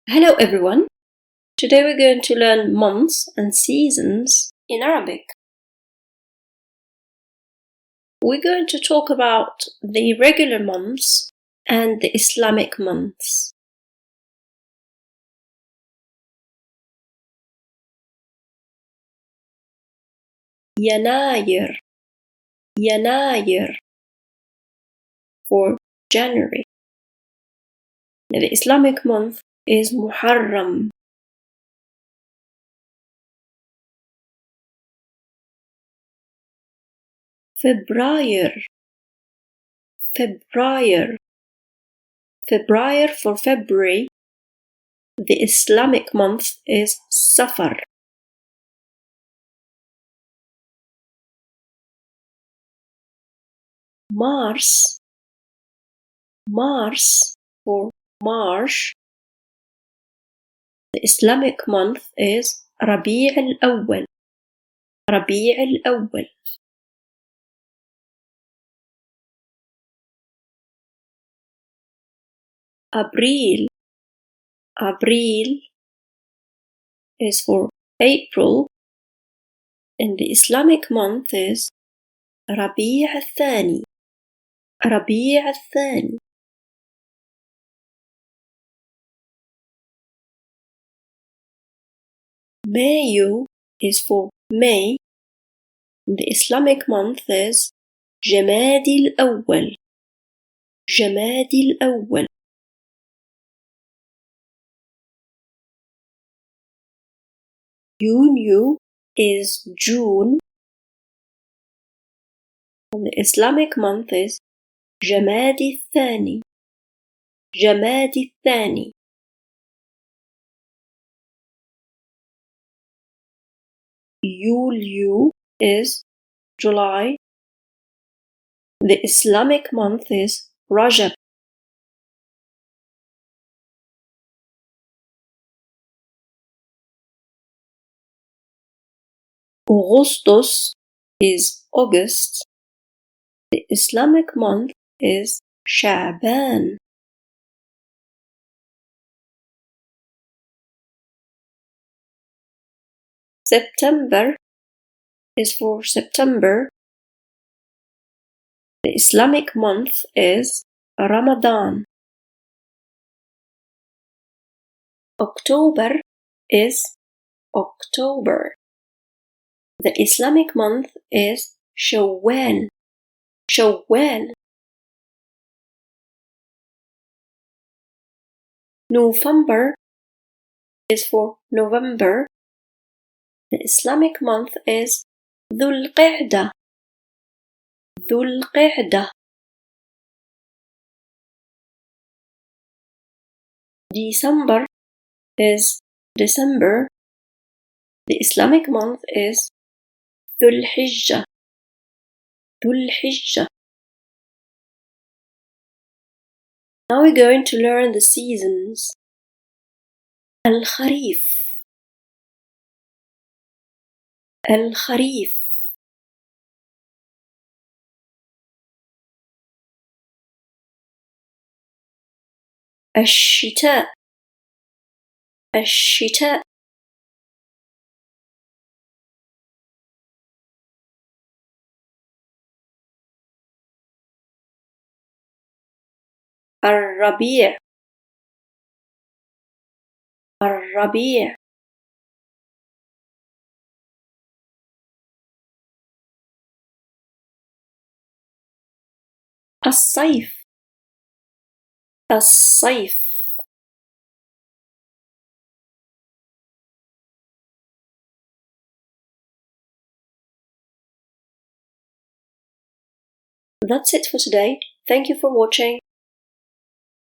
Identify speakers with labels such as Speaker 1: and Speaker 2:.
Speaker 1: Hello everyone. Today we're going to learn months and seasons in Arabic. We're going to talk about the regular months and the Islamic months. يناير for January. Now, the Islamic month is Muharram. February for February. The Islamic month is Safar. March for March. The Islamic month is Rabi' al-Awwal. April is for April, and the Islamic month is Rabi' al-Thani. May is for May. The Islamic month is Jamadi al-Awwal. June is June. And the Islamic month is Jamadi al-Thani. Yuli is July. The Islamic month is Rajab. Augustus is August. The Islamic month is Sha'ban. September is for September. The Islamic month is Ramadan. October is October. The Islamic month is Shawwal. November is for November. The Islamic month is Dhul Qa'dah. December is December. The Islamic month is Dhul Hijjah. Now we're going to learn the seasons. Al-Kharif. الشتاء. الربيع. الصيف. That's it for today. Thank you for watching.